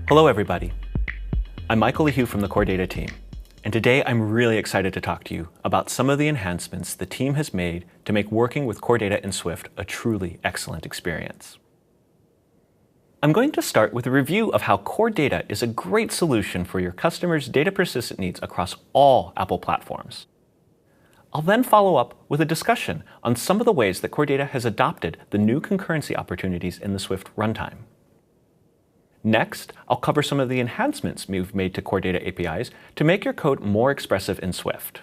Hello, everybody. I'm Michael Lehue from the Core Data team, and today I'm really excited to talk to you about some of the enhancements the team has made to make working with Core Data in Swift a truly excellent experience. I'm going to start with a review of how Core Data is a great solution for your customers' data persistent needs across all Apple platforms. I'll then follow up with a discussion on some of the ways that Core Data has adopted the new concurrency opportunities in the Swift runtime. Next, I'll cover some of the enhancements we've made to Core Data APIs to make your code more expressive in Swift.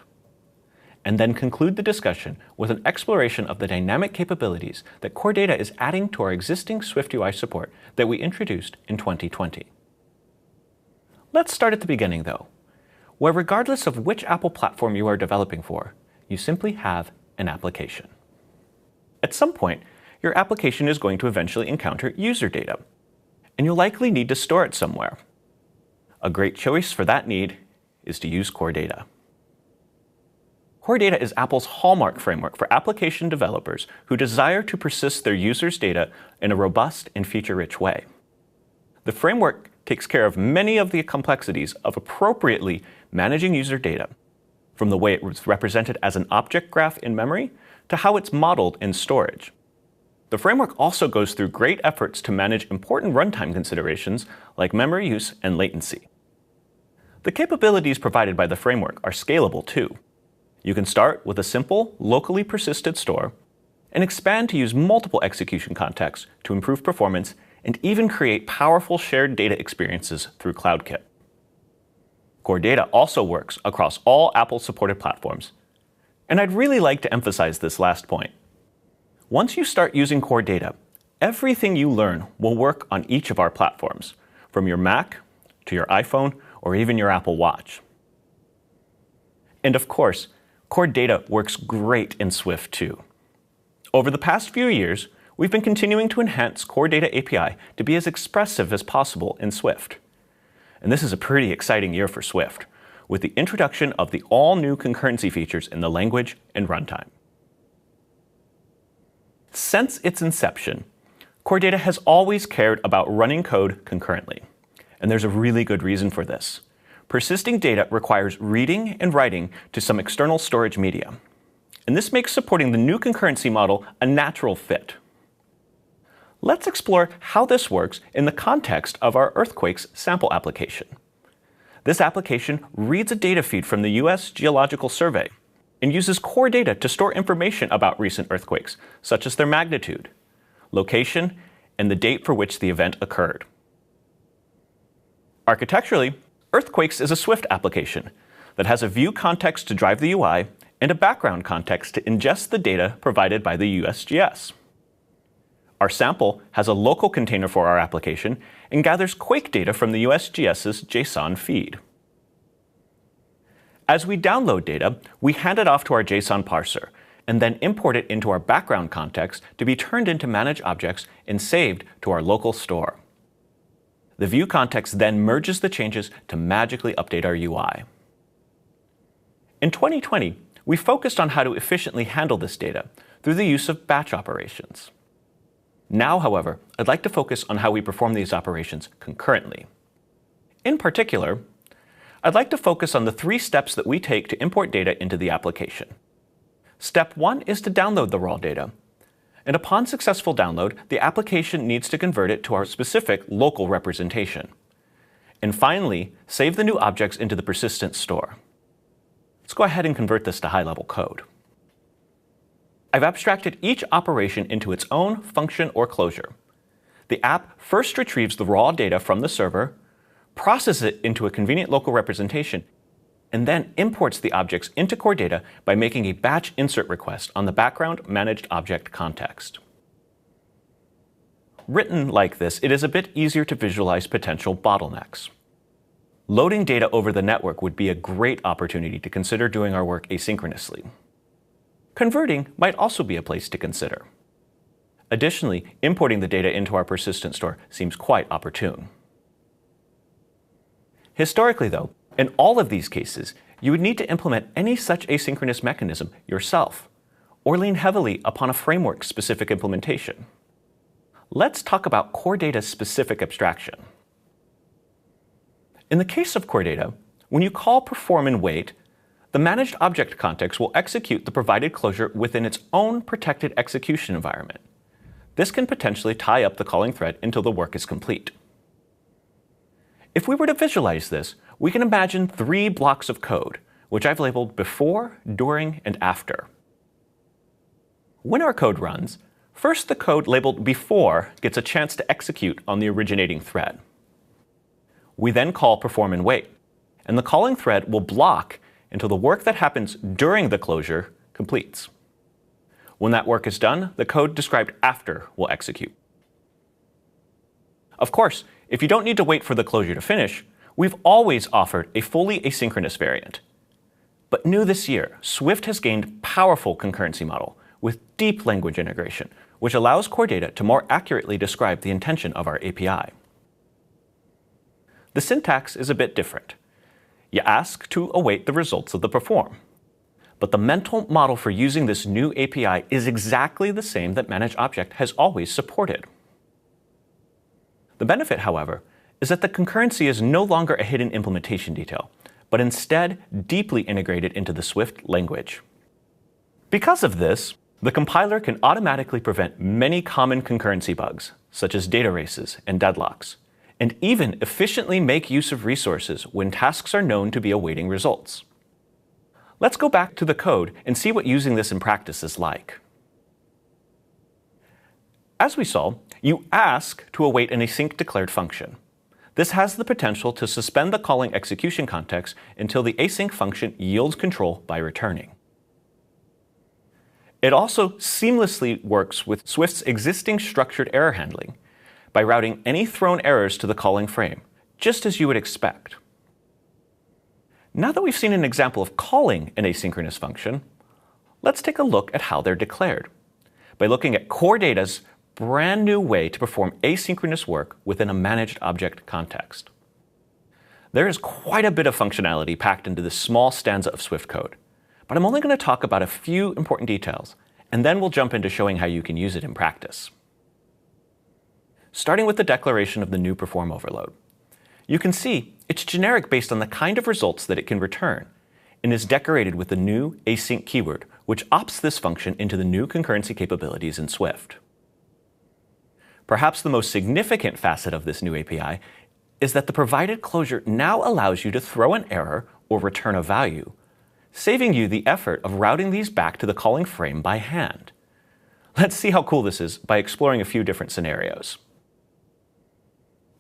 And then conclude the discussion with an exploration of the dynamic capabilities that Core Data is adding to our existing SwiftUI support that we introduced in 2020. Let's start at the beginning, though, where regardless of which Apple platform you are developing for, you simply have an application. At some point, your application is going to eventually encounter user data, and you'll likely need to store it somewhere. A great choice for that need is to use Core Data. Core Data is Apple's hallmark framework for application developers who desire to persist their users' data in a robust and feature-rich way. The framework takes care of many of the complexities of appropriately managing user data, from the way it was represented as an object graph in memory to how it's modeled in storage. The framework also goes through great efforts to manage important runtime considerations like memory use and latency. The capabilities provided by the framework are scalable too. You can start with a simple, locally persisted store and expand to use multiple execution contexts to improve performance and even create powerful shared data experiences through CloudKit. Core Data also works across all Apple-supported platforms. And I'd really like to emphasize this last point. Once you start using Core Data, everything you learn will work on each of our platforms, from your Mac to your iPhone or even your Apple Watch. And of course, Core Data works great in Swift too. Over the past few years, we've been continuing to enhance Core Data API to be as expressive as possible in Swift. And this is a pretty exciting year for Swift, with the introduction of the all-new concurrency features in the language and runtime. Since its inception, Core Data has always cared about running code concurrently. And there's a really good reason for this. Persisting data requires reading and writing to some external storage media. And this makes supporting the new concurrency model a natural fit. Let's explore how this works in the context of our earthquakes sample application. This application reads a data feed from the U.S. Geological Survey and uses Core Data to store information about recent earthquakes, such as their magnitude, location, and the date for which the event occurred. Architecturally, Earthquakes is a Swift application that has a view context to drive the UI and a background context to ingest the data provided by the USGS. Our sample has a local container for our application and gathers quake data from the USGS's JSON feed. As we download data, we hand it off to our JSON parser and then import it into our background context to be turned into managed objects and saved to our local store. The view context then merges the changes to magically update our UI. In 2020, we focused on how to efficiently handle this data through the use of batch operations. Now, however, I'd like to focus on how we perform these operations concurrently. In particular, I'd like to focus on the 3 steps that we take to import data into the application. Step 1 is to download the raw data. And upon successful download, the application needs to convert it to our specific local representation. And finally, save the new objects into the persistent store. Let's go ahead and convert this to high-level code. I've abstracted each operation into its own function or closure. The app first retrieves the raw data from the server, processes it into a convenient local representation, and then imports the objects into Core Data by making a batch insert request on the background managed object context. Written like this, it is a bit easier to visualize potential bottlenecks. Loading data over the network would be a great opportunity to consider doing our work asynchronously. Converting might also be a place to consider. Additionally, importing the data into our persistent store seems quite opportune. Historically, though, in all of these cases, you would need to implement any such asynchronous mechanism yourself, or lean heavily upon a framework-specific implementation. Let's talk about Core Data's specific abstraction. In the case of core data, when you call perform and wait, the managed object context will execute the provided closure within its own protected execution environment. This can potentially tie up the calling thread until the work is complete. If we were to visualize this, we can imagine 3 blocks of code, which I've labeled before, during, and after. When our code runs, first the code labeled before gets a chance to execute on the originating thread. We then call perform and wait, and the calling thread will block until the work that happens during the closure completes. When that work is done, the code described after will execute. Of course, if you don't need to wait for the closure to finish, we've always offered a fully asynchronous variant. But new this year, Swift has gained powerful concurrency model with deep language integration, which allows core data to more accurately describe the intention of our API. The syntax is a bit different. You ask to await the results of the perform. But the mental model for using this new API is exactly the same that Managed Object has always supported. The benefit, however, is that the concurrency is no longer a hidden implementation detail, but instead deeply integrated into the Swift language. Because of this, the compiler can automatically prevent many common concurrency bugs, such as data races and deadlocks, and even efficiently make use of resources when tasks are known to be awaiting results. Let's go back to the code and see what using this in practice is like. As we saw, you ask to await an async declared function. This has the potential to suspend the calling execution context until the async function yields control by returning. It also seamlessly works with Swift's existing structured error handling by routing any thrown errors to the calling frame, just as you would expect. Now that we've seen an example of calling an asynchronous function, let's take a look at how they're declared by looking at core data's brand new way to perform asynchronous work within a managed object context. There is quite a bit of functionality packed into this small stanza of Swift code, but I'm only going to talk about a few important details, and then we'll jump into showing how you can use it in practice. Starting with the declaration of the new perform overload. You can see it's generic based on the kind of results that it can return, and is decorated with the new async keyword, which opts this function into the new concurrency capabilities in Swift. Perhaps the most significant facet of this new API is that the provided closure now allows you to throw an error or return a value, saving you the effort of routing these back to the calling frame by hand. Let's see how cool this is by exploring a few different scenarios.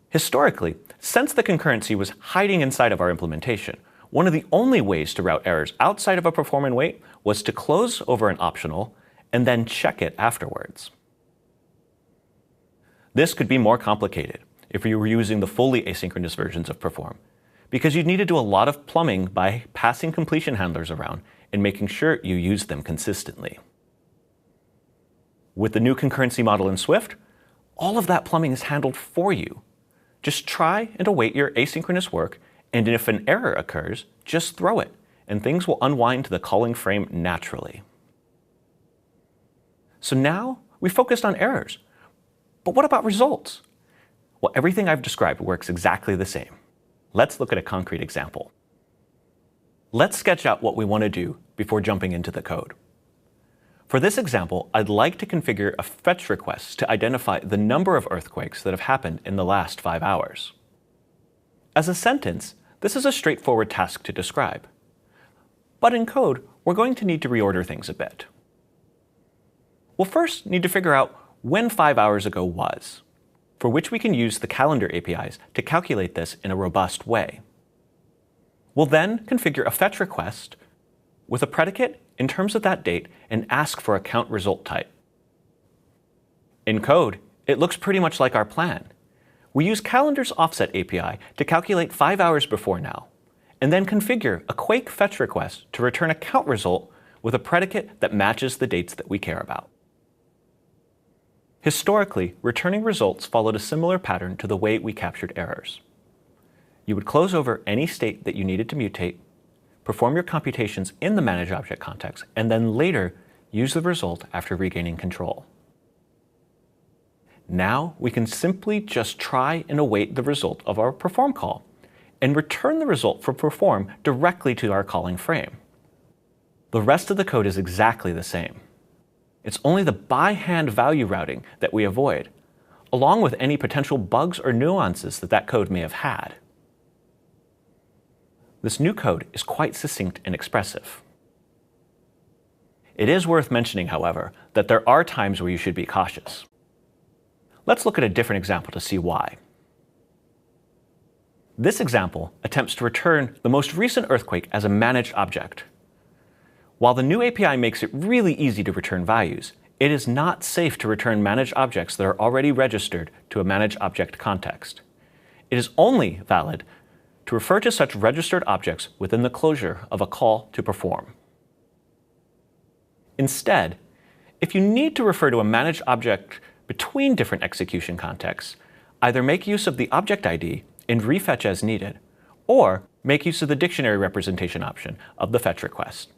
Historically, since the concurrency was hiding inside of our implementation, one of the only ways to route errors outside of a perform and wait was to close over an optional and then check it afterwards. This could be more complicated if you were using the fully asynchronous versions of perform, because you'd need to do a lot of plumbing by passing completion handlers around and making sure you use them consistently. With the new concurrency model in Swift, all of that plumbing is handled for you. Just try and await your asynchronous work, and if an error occurs, just throw it, and things will unwind to the calling frame naturally. So now we focused on errors. But what about results? Well, everything I've described works exactly the same. Let's look at a concrete example. Let's sketch out what we want to do before jumping into the code. For this example, I'd like to configure a fetch request to identify the number of earthquakes that have happened in the last 5 hours. As a sentence, this is a straightforward task to describe. But in code, we're going to need to reorder things a bit. We'll first need to figure out when 5 hours ago was, for which we can use the calendar APIs to calculate this in a robust way. We'll then configure a fetch request with a predicate in terms of that date and ask for a count result type. In code, it looks pretty much like our plan. We use calendar's offset API to calculate 5 hours before now, and then configure a Quake fetch request to return a count result with a predicate that matches the dates that we care about. Historically, returning results followed a similar pattern to the way we captured errors. You would close over any state that you needed to mutate, perform your computations in the managed object context, and then later use the result after regaining control. Now we can simply just try and await the result of our perform call, and return the result for perform directly to our calling frame. The rest of the code is exactly the same. It's only the by-hand value routing that we avoid, along with any potential bugs or nuances that code may have had. This new code is quite succinct and expressive. It is worth mentioning, however, that there are times where you should be cautious. Let's look at a different example to see why. This example attempts to return the most recent earthquake as a managed object. While the new API makes it really easy to return values, it is not safe to return managed objects that are already registered to a managed object context. It is only valid to refer to such registered objects within the closure of a call to perform. Instead, if you need to refer to a managed object between different execution contexts, either make use of the object ID and refetch as needed, or make use of the dictionary representation option of the fetch request.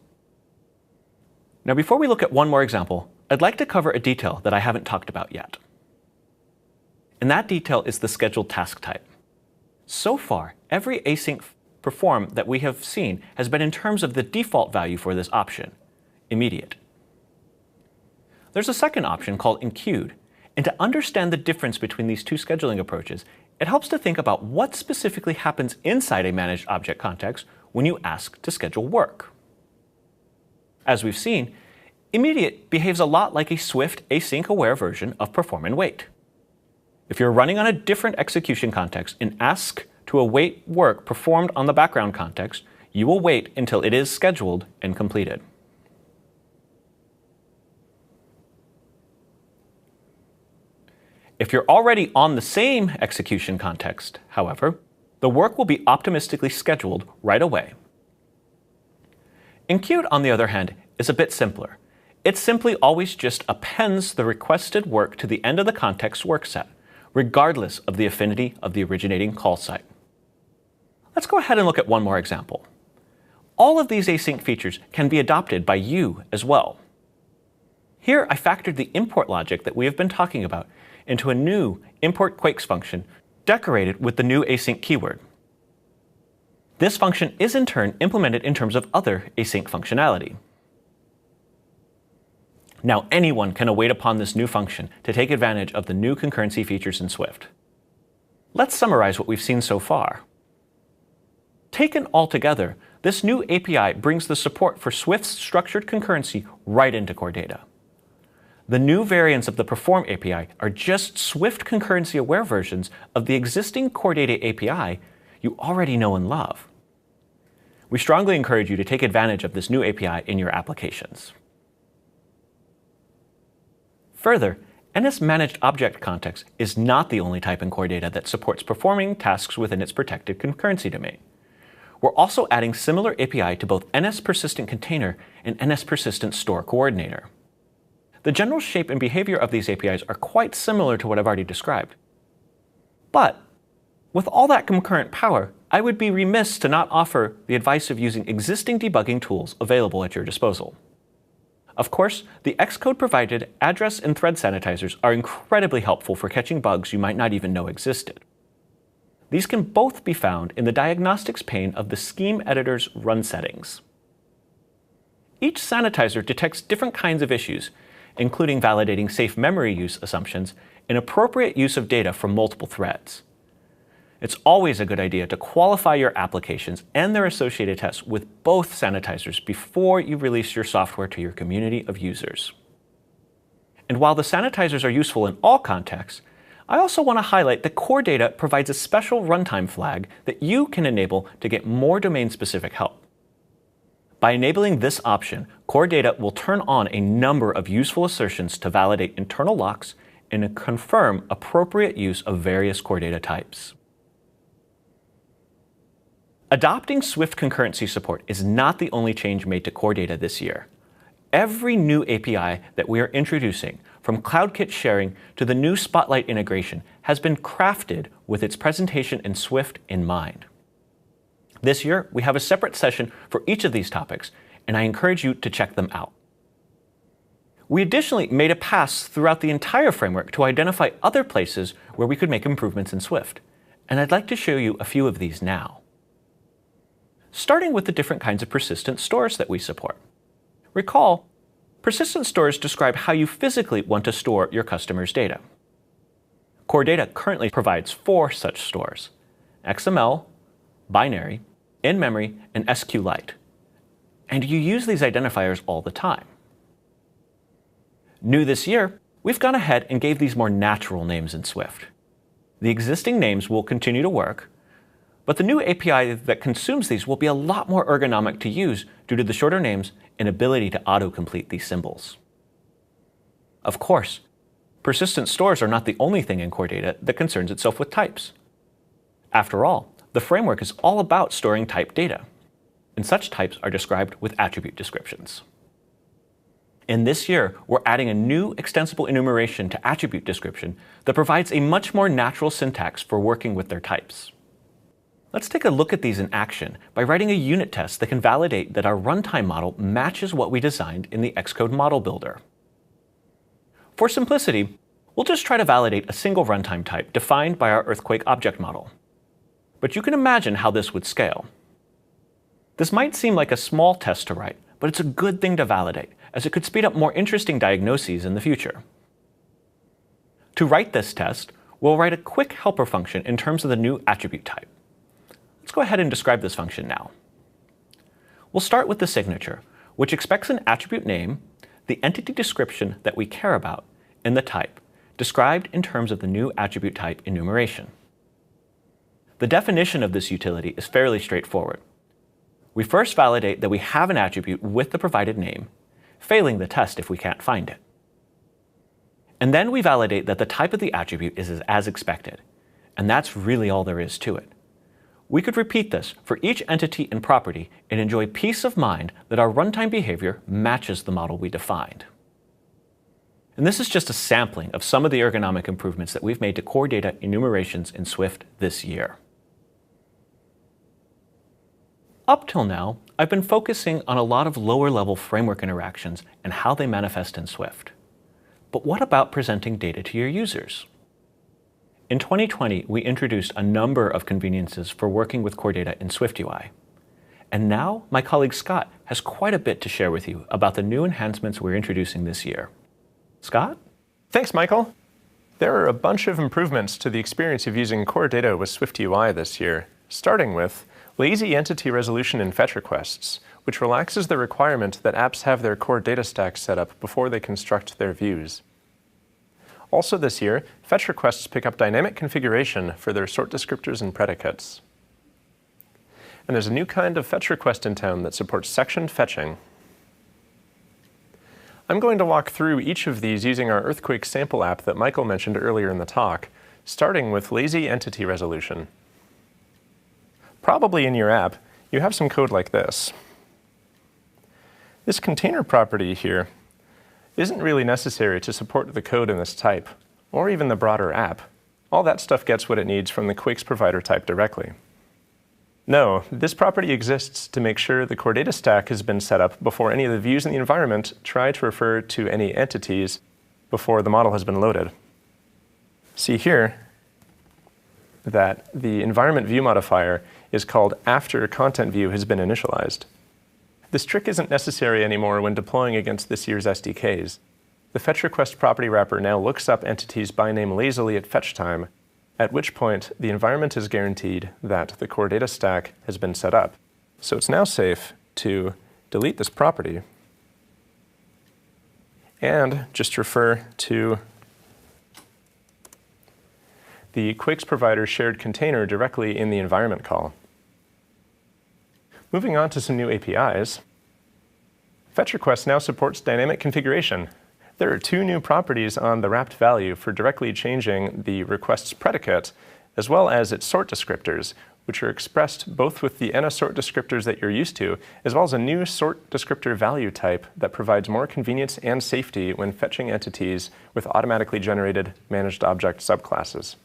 Now, before we look at one more example, I'd like to cover a detail that I haven't talked about yet. And that detail is the scheduled task type. So far, every async perform that we have seen has been in terms of the default value for this option, immediate. There's a second option called enqueued, and to understand the difference between these two scheduling approaches, it helps to think about what specifically happens inside a managed object context when you ask to schedule work. As we've seen, immediate behaves a lot like a Swift async-aware version of perform and wait. If you're running on a different execution context and ask to await work performed on the background context, you will wait until it is scheduled and completed. If you're already on the same execution context, however, the work will be optimistically scheduled right away. Enqueued, on the other hand, is a bit simpler. It simply always just appends the requested work to the end of the context work set, regardless of the affinity of the originating call site. Let's go ahead and look at one more example. All of these async features can be adopted by you as well. Here, I factored the import logic that we have been talking about into a new import quakes function decorated with the new async keyword. This function is in turn implemented in terms of other async functionality. Now anyone can await upon this new function to take advantage of the new concurrency features in Swift. Let's summarize what we've seen so far. Taken all together, this new API brings the support for Swift's structured concurrency right into core data. The new variants of the Perform API are just Swift concurrency-aware versions of the existing core data API you already know and love. We strongly encourage you to take advantage of this new API in your applications. Further, NS Managed Object Context is not the only type in core data that supports performing tasks within its protected concurrency domain. We're also adding similar API to both NS Persistent Container and NS Persistent Store Coordinator. The general shape and behavior of these APIs are quite similar to what I've already described. But with all that concurrent power, I would be remiss to not offer the advice of using existing debugging tools available at your disposal. Of course, the Xcode-provided address and thread sanitizers are incredibly helpful for catching bugs you might not even know existed. These can both be found in the diagnostics pane of the scheme editor's run settings. Each sanitizer detects different kinds of issues, including validating safe memory use assumptions and appropriate use of data from multiple threads. It's always a good idea to qualify your applications and their associated tests with both sanitizers before you release your software to your community of users. And while the sanitizers are useful in all contexts, I also want to highlight that core data provides a special runtime flag that you can enable to get more domain-specific help. By enabling this option, core data will turn on a number of useful assertions to validate internal locks and confirm appropriate use of various core data types. Adopting Swift concurrency support is not the only change made to core data this year. Every new API that we are introducing, from CloudKit sharing to the new Spotlight integration, has been crafted with its presentation in Swift in mind. This year, we have a separate session for each of these topics, and I encourage you to check them out. We additionally made a pass throughout the entire framework to identify other places where we could make improvements in Swift, and I'd like to show you a few of these now. starting with the different kinds of persistent stores that we support. Recall, persistent stores describe how you physically want to store your customers' data. Core Data currently provides 4 such stores: XML, binary, in-memory, and SQLite. And you use these identifiers all the time. New this year, we've gone ahead and gave these more natural names in Swift. The existing names will continue to work, but the new API that consumes these will be a lot more ergonomic to use due to the shorter names and ability to autocomplete these symbols. Of course, persistent stores are not the only thing in Core Data that concerns itself with types. After all, the framework is all about storing typed data, and such types are described with attribute descriptions. And this year, we're adding a new extensible enumeration to attribute description that provides a much more natural syntax for working with their types. Let's take a look at these in action by writing a unit test that can validate that our runtime model matches what we designed in the Xcode model builder. For simplicity, we'll just try to validate a single runtime type defined by our earthquake object model. But you can imagine how this would scale. This might seem like a small test to write, but it's a good thing to validate, as it could speed up more interesting diagnoses in the future. To write this test, we'll write a quick helper function in terms of the new attribute type. Let's go ahead and describe this function now. We'll start with the signature, which expects an attribute name, the entity description that we care about, and the type, described in terms of the new attribute type enumeration. The definition of this utility is fairly straightforward. We first validate that we have an attribute with the provided name, failing the test if we can't find it. And then we validate that the type of the attribute is as expected, and that's really all there is to it. We could repeat this for each entity and property and enjoy peace of mind that our runtime behavior matches the model we defined. And this is just a sampling of some of the ergonomic improvements that we've made to core data enumerations in Swift this year. Up till now, I've been focusing on a lot of lower-level framework interactions and how they manifest in Swift. But what about presenting data to your users? In 2020, we introduced a number of conveniences for working with core data in SwiftUI. And now, my colleague Scott has quite a bit to share with you about the new enhancements we're introducing this year. Scott? Thanks, Michael. There are a bunch of improvements to the experience of using core data with SwiftUI this year, starting with lazy entity resolution in fetch requests, which relaxes the requirement that apps have their core data stack set up before they construct their views. Also this year, fetch requests pick up dynamic configuration for their sort descriptors and predicates. And there's a new kind of fetch request in town that supports section fetching. I'm going to walk through each of these using our Earthquake sample app that Michael mentioned earlier in the talk, starting with lazy entity resolution. Probably in your app, you have some code like this. This container property here isn't really necessary to support the code in this type, or even the broader app. All that stuff gets what it needs from the Quakes provider type directly. No, this property exists to make sure the core data stack has been set up before any of the views in the environment try to refer to any entities before the model has been loaded. See here that the environment view modifier is called after content view has been initialized. This trick isn't necessary anymore when deploying against this year's SDKs. The fetch request property wrapper now looks up entities by name lazily at fetch time, at which point the environment is guaranteed that the core data stack has been set up. So it's now safe to delete this property and just refer to the Quakes provider shared container directly in the environment call. Moving on to some new APIs, fetch request now supports dynamic configuration. There are 2 new properties on the wrapped value for directly changing the request's predicate, as well as its sort descriptors, which are expressed both with the NS sort descriptors that you're used to, as well as a new sort descriptor value type that provides more convenience and safety when fetching entities with automatically generated managed object subclasses.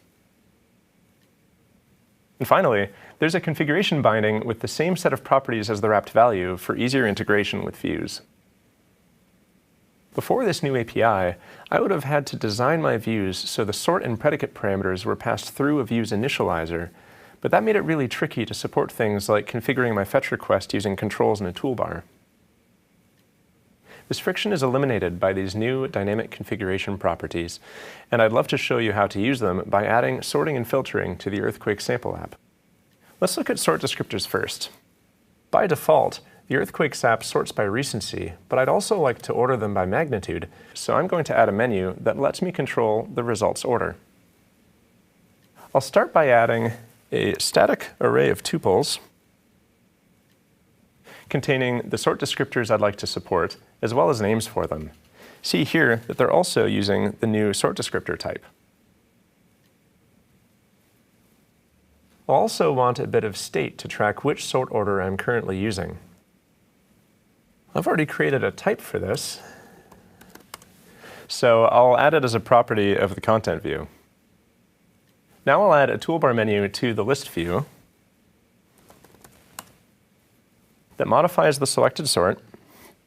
And finally, there's a configuration binding with the same set of properties as the wrapped value for easier integration with views. Before this new API, I would have had to design my views so the sort and predicate parameters were passed through a view's initializer, But that made it really tricky to support things like configuring my fetch request using controls in a toolbar. This friction is eliminated by these new dynamic configuration properties, and I'd love to show you how to use them by adding sorting and filtering to the Earthquake sample app. Let's look at sort descriptors first. By default, the Earthquake app sorts by recency, but I'd also like to order them by magnitude, so I'm going to add a menu that lets me control the results order. I'll start by adding a static array of tuples containing the sort descriptors I'd like to support, as well as names for them. See here that they're also using the new sort descriptor type. I'll also want a bit of state to track which sort order I'm currently using. I've already created a type for this, so I'll add it as a property of the content view. Now I'll add a toolbar menu to the list view that modifies the selected sort,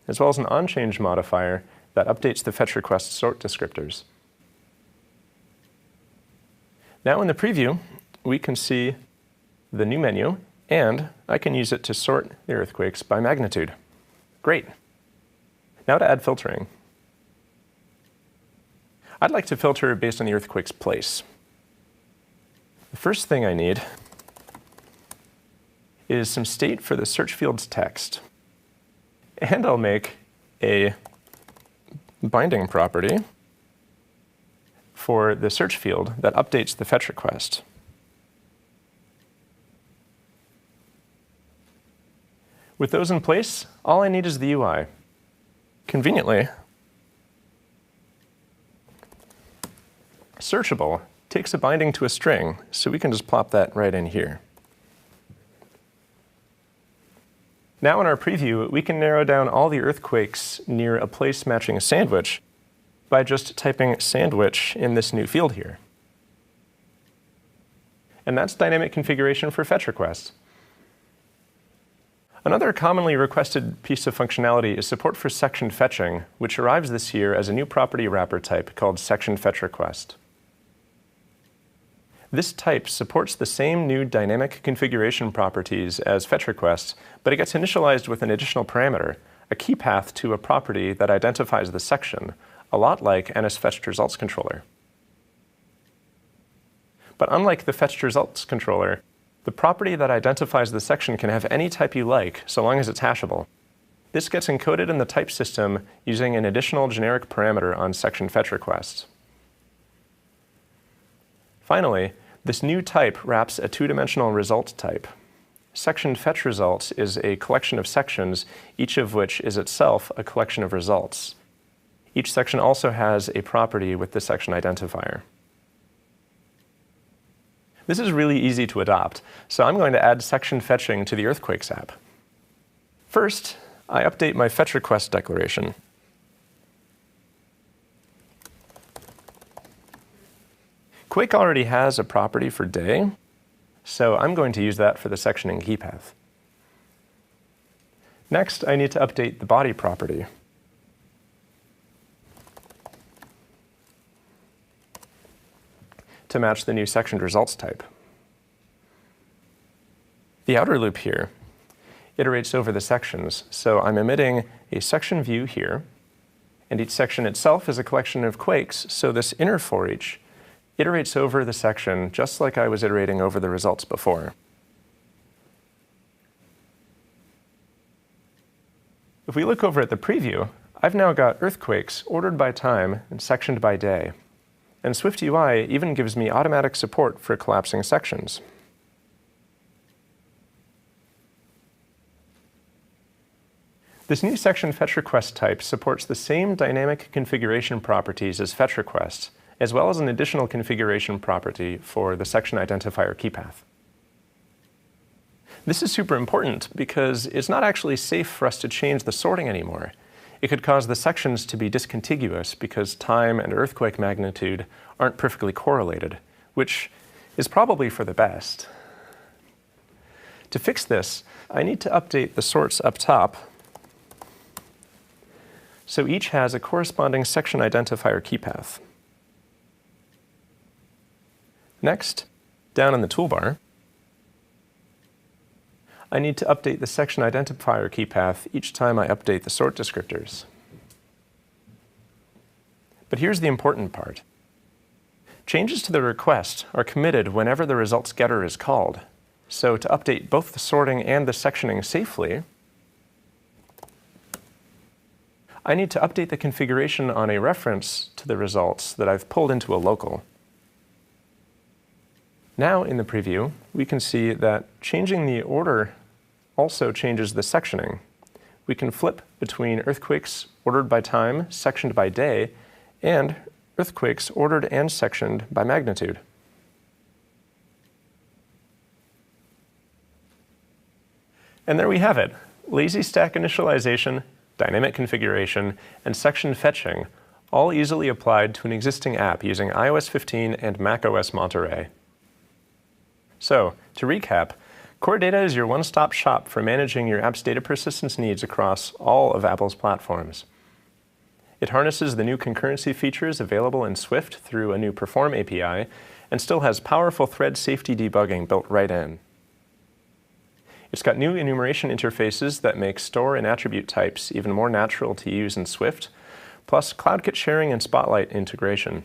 as well as an onChange modifier that updates the fetch request sort descriptors. Now in the preview, we can see the new menu, and I can use it to sort the earthquakes by magnitude. Great. Now to add filtering. I'd like to filter based on the earthquake's place. The first thing I need is some state for the search field's text. And I'll make a binding property for the search field that updates the fetch request. With those in place, all I need is the UI. Conveniently, searchable takes a binding to a string, so we can just plop that right in here. Now in our preview, we can narrow down all the earthquakes near a place matching a sandwich by just typing sandwich in this new field here. And that's dynamic configuration for fetch requests. Another commonly requested piece of functionality is support for section fetching, which arrives this year as a new property wrapper type called section fetch request. This type supports the same new dynamic configuration properties as fetch requests, but it gets initialized with an additional parameter, a key path to a property that identifies the section, a lot like NSFetchedResults controller. But unlike the fetched results controller, the property that identifies the section can have any type you like, so long as it's hashable. This gets encoded in the type system using an additional generic parameter on section fetch requests. Finally, this new type wraps a two-dimensional result type. Section fetch results is a collection of sections, each of which is itself a collection of results. Each section also has a property with the section identifier. This is really easy to adopt, so I'm going to add section fetching to the Earthquakes app. First, I update my fetch request declaration. Quake already has a property for day, so I'm going to use that for the sectioning key path. Next, I need to update the body property. To match the new sectioned results type. The outer loop here iterates over the sections, so I'm emitting a section view here, and each section itself is a collection of quakes, so this inner for each iterates over the section just like I was iterating over the results before. If we look over at the preview, I've now got earthquakes ordered by time and sectioned by day. And SwiftUI even gives me automatic support for collapsing sections. This new section fetch request type supports the same dynamic configuration properties as fetch requests, as well as an additional configuration property for the section identifier key path. This is super important because it's not actually safe for us to change the sorting anymore. It could cause the sections to be discontiguous because time and earthquake magnitude aren't perfectly correlated, which is probably for the best. To fix this, I need to update the sorts up top so each has a corresponding section identifier key path. Next, down in the toolbar, I need to update the section identifier key path each time I update the sort descriptors. But here's the important part. Changes to the request are committed whenever the results getter is called. So to update both the sorting and the sectioning safely, I need to update the configuration on a reference to the results that I've pulled into a local. Now in the preview, we can see that changing the order also changes the sectioning. We can flip between earthquakes ordered by time, sectioned by day, and earthquakes ordered and sectioned by magnitude. And there we have it. Lazy stack initialization, dynamic configuration, and section fetching, all easily applied to an existing app using iOS 15 and macOS Monterey. So, to recap, Core Data is your one-stop shop for managing your app's data persistence needs across all of Apple's platforms. It harnesses the new concurrency features available in Swift through a new Perform API, and still has powerful thread safety debugging built right in. It's got new enumeration interfaces that make store and attribute types even more natural to use in Swift, plus CloudKit sharing and Spotlight integration.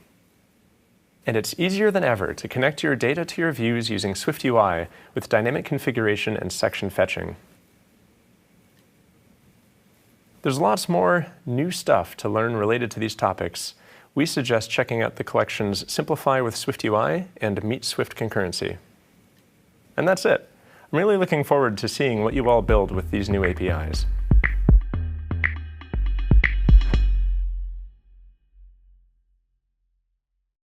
And it's easier than ever to connect your data to your views using SwiftUI with dynamic configuration and section fetching. There's lots more new stuff to learn related to these topics. We suggest checking out the collections Simplify with SwiftUI and Meet Swift Concurrency. And that's it. I'm really looking forward to seeing what you all build with these new APIs.